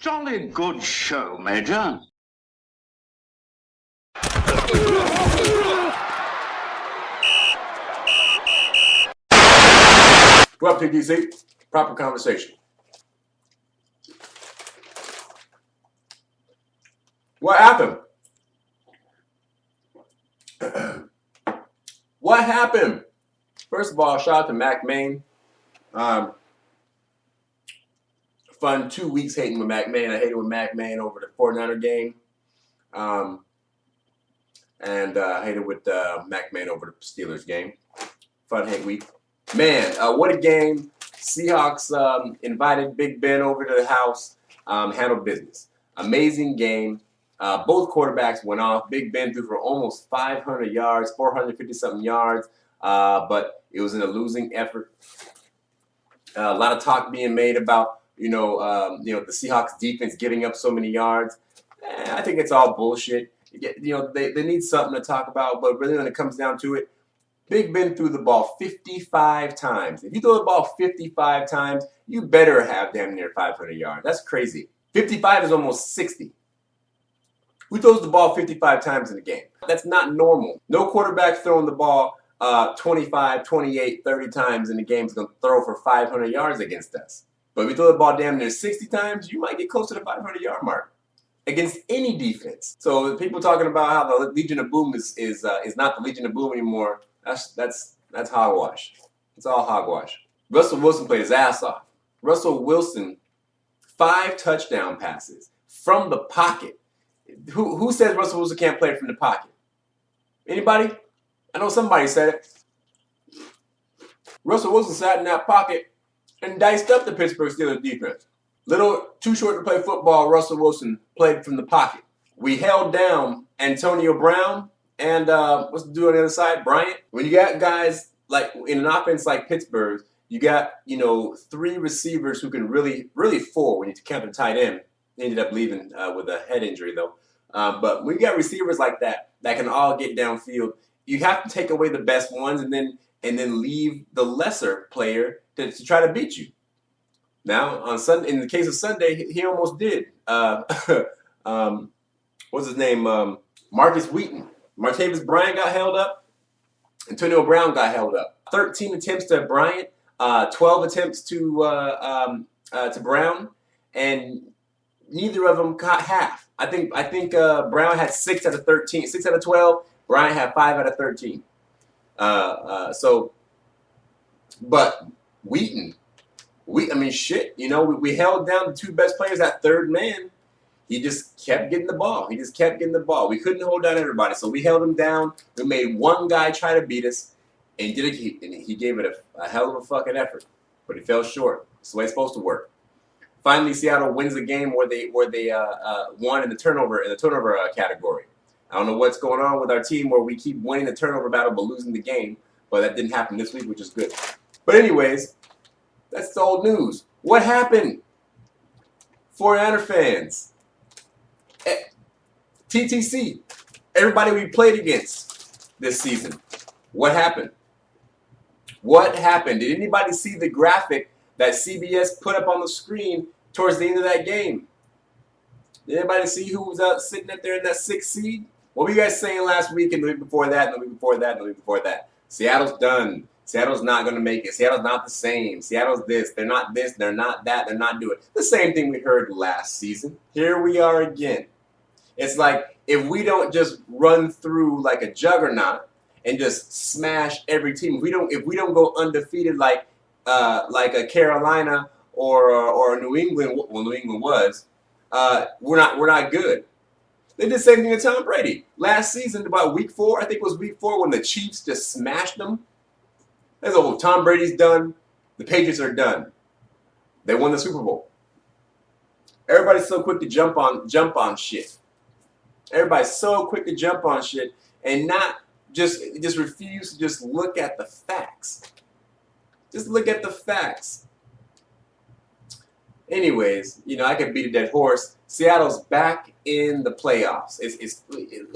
Jolly good show, Major. Go up, TDC. Proper conversation. What happened? What happened? First of all, shout out to Mac Main. Fun 2 weeks hating with Mac Main. I hated with Mac Main over the 49er game. And hated with Mac Main over the Steelers game. Fun hate week. Man, what a game. Seahawks invited Big Ben over to the house, handled business. Amazing game. Both quarterbacks went off. Big Ben threw for almost 500 yards, 450-something yards, but it was in a losing effort. A lot of talk being made about, the Seahawks defense giving up so many yards. I think it's all bullshit. They need something to talk about, but really when it comes down to it, Big Ben threw the ball 55 times. If you throw the ball 55 times, you better have damn near 500 yards. That's crazy. 55 is almost 60. Who throws the ball 55 times in a game? That's not normal. No quarterback throwing the ball 25, 28, 30 times in the game is going to throw for 500 yards against us. But if you throw the ball damn near 60 times, you might get close to the 500-yard mark against any defense. So people talking about how the Legion of Boom is not the Legion of Boom anymore. That's hogwash. It's all hogwash. Russell Wilson played his ass off. Russell Wilson, 5 touchdown passes from the pocket. Who says Russell Wilson can't play from the pocket? Anybody? I know somebody said it. Russell Wilson sat in that pocket and diced up the Pittsburgh Steelers defense. Little too short to play football, Russell Wilson played from the pocket. We held down Antonio Brown and what's the dude on the other side? Bryant. When you got guys like in an offense like Pittsburgh, you got 3 receivers who can really 4 when you count the tight end. He ended up leaving with a head injury though. But when you got receivers like that can all get downfield, you have to take away the best ones and then leave the lesser player to try to beat you. Now on Sunday, in the case of Sunday, he almost did. What's his name? Marcus Wheaton. Martavis Bryant got held up. Antonio Brown got held up. 13 attempts to Bryant, 12 attempts to Brown, and neither of them caught half. I think Brown had 6 out of 13, 6 out of 12. Bryant had 5 out of 13. But Wheaton, we held down the 2 best players at third man. He just kept getting the ball. We couldn't hold down everybody, so we held him down. We made one guy try to beat us, and he gave it a hell of a fucking effort, but he fell short. That's the way it's supposed to work. Finally, Seattle wins the game where they won in the turnover category. I don't know what's going on with our team where we keep winning the turnover battle but losing the game, but that didn't happen this week, which is good. But anyways, that's the old news. What happened? 49er fans. TTC. Everybody we played against this season. What happened? What happened? Did anybody see the graphic that CBS put up on the screen towards the end of that game? Did anybody see who was sitting up there in that 6th seed? What were you guys saying last week and the week before that and the week before that and the week before that? Seattle's done. Seattle's not going to make it. Seattle's not the same. Seattle's this. They're not this. They're not that. They're not doing it. The same thing we heard last season. Here we are again. It's like if we don't just run through like a juggernaut and just smash every team, if we don't go undefeated like a Carolina or New England, well, New England was, we're not good. They did the same thing to Tom Brady last season. About week 4, I think it was week 4 when the Chiefs just smashed them. They said, "Oh, Tom Brady's done. The Patriots are done. They won the Super Bowl." Everybody's so quick to jump on shit. Everybody's so quick to jump on shit and not just refuse to just look at the facts. Just look at the facts. Anyways, I could beat a dead horse. Seattle's back in the playoffs. It's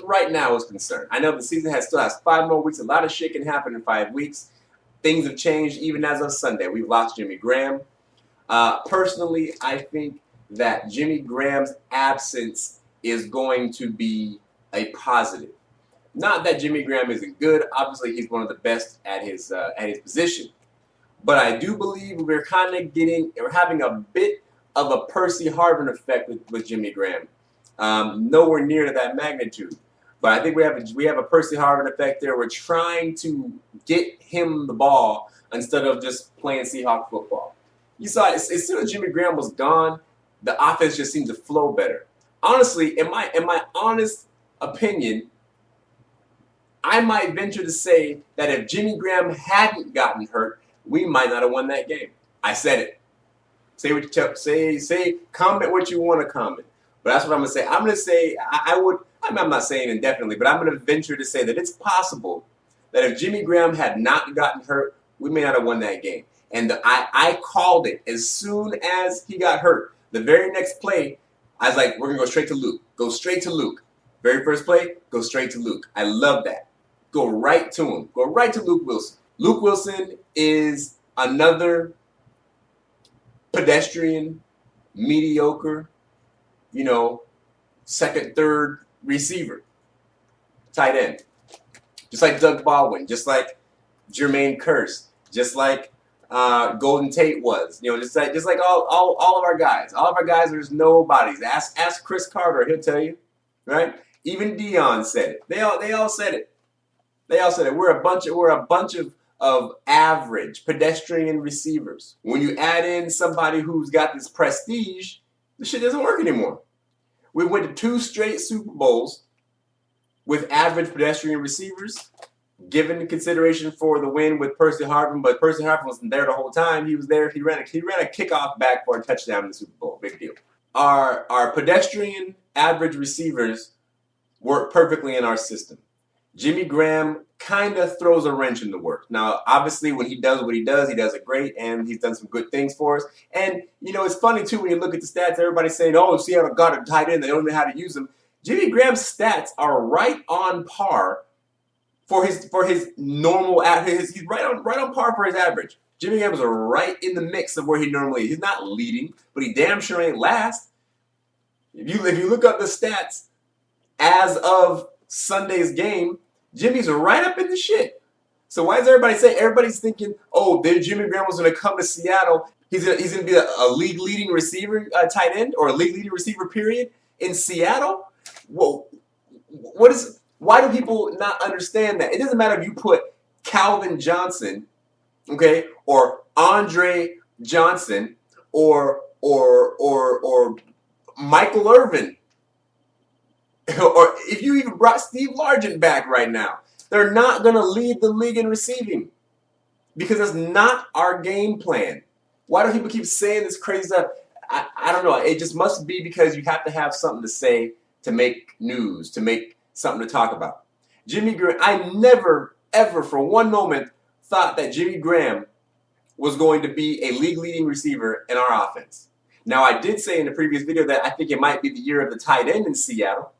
right now is concerned. I know the season still has 5 more weeks. A lot of shit can happen in 5 weeks. Things have changed even as of Sunday. We've lost Jimmy Graham. Personally, I think that Jimmy Graham's absence is going to be a positive. Not that Jimmy Graham isn't good. Obviously, he's one of the best at his position. But I do believe we're having a bit of a Percy Harvin effect with Jimmy Graham. Nowhere near to that magnitude. But I think we have a Percy Harvin effect there. We're trying to get him the ball instead of just playing Seahawks football. You saw as soon as Jimmy Graham was gone, the offense just seemed to flow better. Honestly, in my honest opinion, I might venture to say that if Jimmy Graham hadn't gotten hurt, we might not have won that game. I said it. Say what you say. Comment what you want to comment. But that's what I'm gonna say. I'm gonna say I'm not saying indefinitely, but I'm gonna venture to say that it's possible that if Jimmy Graham had not gotten hurt, we may not have won that game. And I called it as soon as he got hurt. The very next play, I was like, we're gonna go straight to Luke. Go straight to Luke. Very first play, go straight to Luke. I love that. Go right to him. Go right to Luke Wilson. Luke Wilson is another pedestrian, mediocre, second, third receiver, tight end. Just like Doug Baldwin, just like Jermaine Kearse, just like Golden Tate was. Just like all of our guys. All of our guys, there's nobodies. Ask Chris Carter, he'll tell you, right? Even Dion said it. They all said it. They all said it. We're a bunch of average pedestrian receivers. When you add in somebody who's got this prestige, the shit doesn't work anymore. We went to 2 straight Super Bowls with average pedestrian receivers, given consideration for the win with Percy Harvin, but Percy Harvin wasn't there the whole time. He was there. He ran a kickoff back for a touchdown in the Super Bowl. Big deal. Our pedestrian average receivers work perfectly in our system. Jimmy Graham kind of throws a wrench in the works. Now, obviously, when he does what he does it great, and he's done some good things for us. And, it's funny, too, when you look at the stats, everybody's saying, oh, Seattle got a tight end, they don't know how to use him. Jimmy Graham's stats are right on par for his normal, he's right on par for his average. Jimmy Graham's right in the mix of where he normally is. He's not leading, but he damn sure ain't last. If you look up the stats as of Sunday's game, Jimmy's right up in the shit. So why does everybody's thinking, oh, then Jimmy Graham was going to come to Seattle. He's going to be a league-leading receiver, tight end, or a league-leading receiver, period, in Seattle? Whoa. Why do people not understand that? It doesn't matter if you put Calvin Johnson, okay, or Andre Johnson, or Michael Irvin, or if you even brought Steve Largent back right now. They're not going to lead the league in receiving because that's not our game plan. Why do people keep saying this crazy stuff? I don't know. It just must be because you have to have something to say to make news, to make something to talk about. Jimmy Graham, I never, ever for one moment thought that Jimmy Graham was going to be a league-leading receiver in our offense. Now, I did say in the previous video that I think it might be the year of the tight end in Seattle,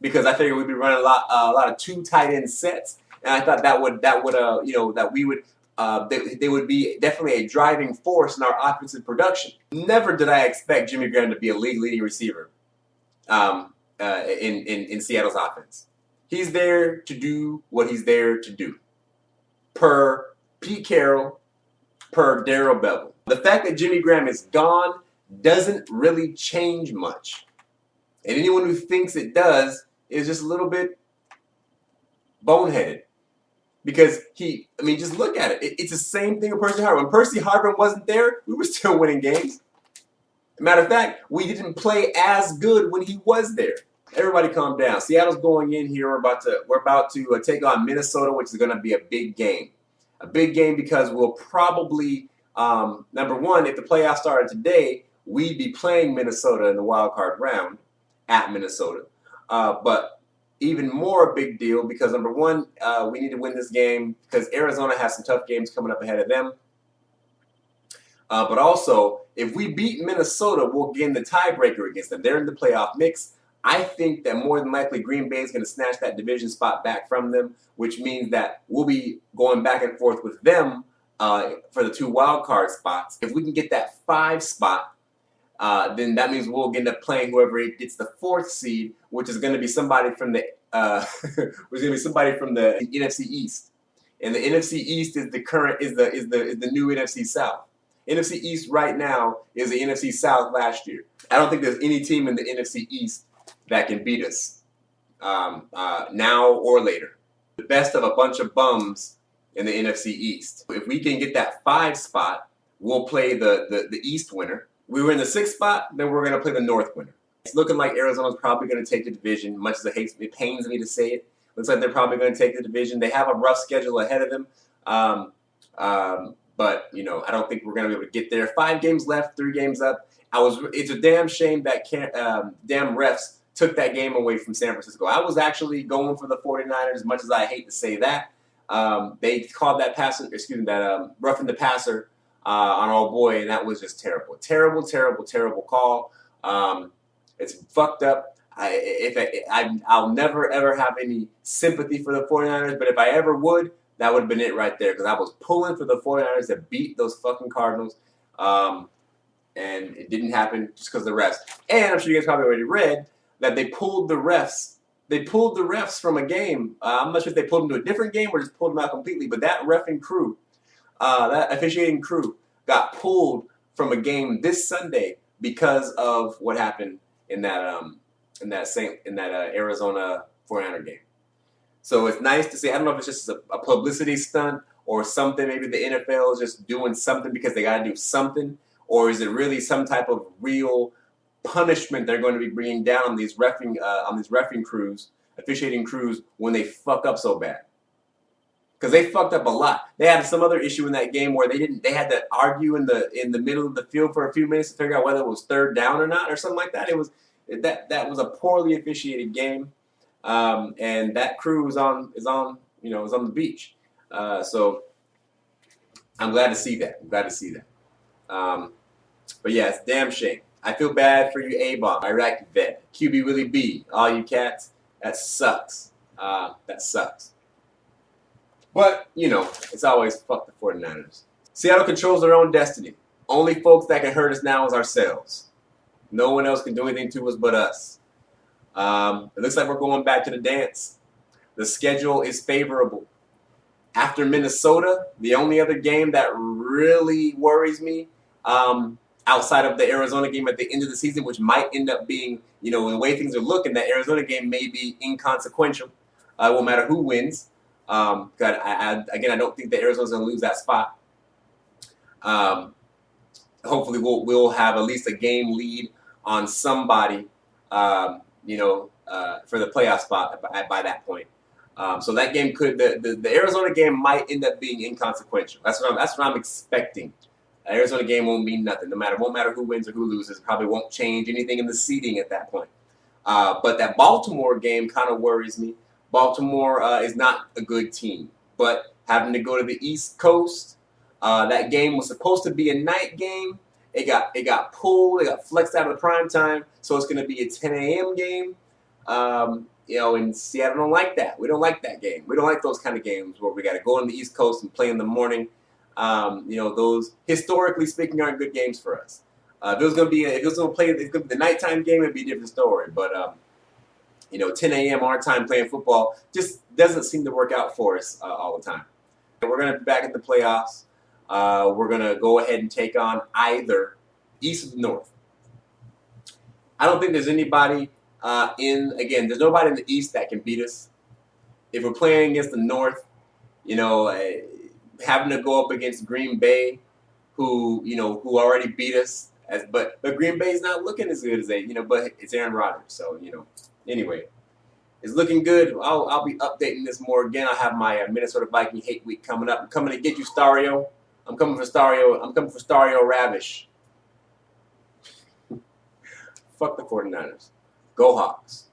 because I figured we'd be running a lot of 2 tight end sets, and I thought they would be definitely a driving force in our offensive production. Never did I expect Jimmy Graham to be a league-leading receiver in Seattle's offense. He's there to do what he's there to do, per Pete Carroll, per Darrell Bevell. The fact that Jimmy Graham is gone doesn't really change much. And anyone who thinks it does is just a little bit boneheaded. Because just look at it. It's the same thing with Percy Harvin. When Percy Harvin wasn't there, we were still winning games. Matter of fact, we didn't play as good when he was there. Everybody calm down. Seattle's going in here. We're about to take on Minnesota, which is going to be a big game. A big game because we'll probably, number one, if the playoffs started today, we'd be playing Minnesota in the wild card round at Minnesota. But even more a big deal because, number one, we need to win this game because Arizona has some tough games coming up ahead of them. But also, if we beat Minnesota, we'll gain the tiebreaker against them. They're in the playoff mix. I think that more than likely Green Bay is going to snatch that division spot back from them, which means that we'll be going back and forth with them for the 2 wild card spots. If we can get that 5 spot, then that means we'll end up playing whoever gets the 4th seed, which is going to be somebody from the NFC East. And the NFC East is the new NFC South. NFC East right now is the NFC South last year. I don't think there's any team in the NFC East that can beat us now or later. The best of a bunch of bums in the NFC East. If we can get that 5 spot, we'll play the East winner. We were in the 6th spot, then we're going to play the North winner. It's looking like Arizona's probably going to take the division, much as it pains me to say it. Looks like they're probably going to take the division. They have a rough schedule ahead of them. But, you know, I don't think we're going to be able to get there. 5 games left, 3 games up. It's a damn shame that damn refs took that game away from San Francisco. I was actually going for the 49ers, as much as I hate to say that. They called that roughing the passer on our boy, and that was just terrible. Terrible, terrible, terrible call. It's fucked up. I'll never, ever have any sympathy for the 49ers, but if I ever would, that would have been it right there, because I was pulling for the 49ers to beat those fucking Cardinals, and it didn't happen just because of the refs. And I'm sure you guys probably already read that they pulled the refs. They pulled the refs from a game. I'm not sure if they pulled them to a different game or just pulled them out completely, but that reffing crew, that officiating crew got pulled from a game this Sunday because of what happened in that Arizona 49er game. So it's nice to see. I don't know if it's just a publicity stunt or something. Maybe the NFL is just doing something because they got to do something, or is it really some type of real punishment they're going to be bringing down on these reffing crews, officiating crews, when they fuck up so bad? Because they fucked up a lot. They had some other issue in that game where they had to argue in the middle of the field for a few minutes to figure out whether it was 3rd down or not, or something like that. It was that was a poorly officiated game, and that crew is on the beach. So I'm glad to see that. But yeah, it's a damn shame. I feel bad for you, A-Bomb, Iraqi vet, QB Willie B, all you cats. That sucks. That sucks. But, you know, it's always fuck the 49ers. Seattle controls their own destiny. Only folks that can hurt us now is ourselves. No one else can do anything to us but us. It looks like we're going back to the dance. The schedule is favorable. After Minnesota, the only other game that really worries me, outside of the Arizona game at the end of the season, which might end up being, you know, the way things are looking, that Arizona game may be inconsequential. It won't matter who wins. I don't think that Arizona's going to lose that spot. Hopefully, we'll have at least a game lead on somebody, for the playoff spot by that point. So that game the Arizona game might end up being inconsequential. That's what I'm expecting. The Arizona game won't mean nothing. Won't matter who wins or who loses. It probably won't change anything in the seeding at that point. But that Baltimore game kind of worries me. Baltimore is not a good team, but having to go to the East Coast, that game was supposed to be a night game. It got pulled. It got flexed out of the prime time, so it's going to be a 10 a.m. game. And Seattle don't like that. We don't like that game. We don't like those kind of games where we got to go on the East Coast and play in the morning. Those historically speaking aren't good games for us. If it was going to be the nighttime game, it'd be a different story. But 10 a.m. our time playing football just doesn't seem to work out for us all the time. We're going to be back at the playoffs. We're going to go ahead and take on either East or North. I don't think there's anybody there's nobody in the East that can beat us. If we're playing against the North, having to go up against Green Bay, who already beat us, but Green Bay's not looking as good as but it's Aaron Rodgers, so anyway, it's looking good. I'll be updating this more again. I'll have my Minnesota Viking hate week coming up. I'm coming to get you, Stario. I'm coming for Stario Ravish. Fuck the 49ers. Go Hawks.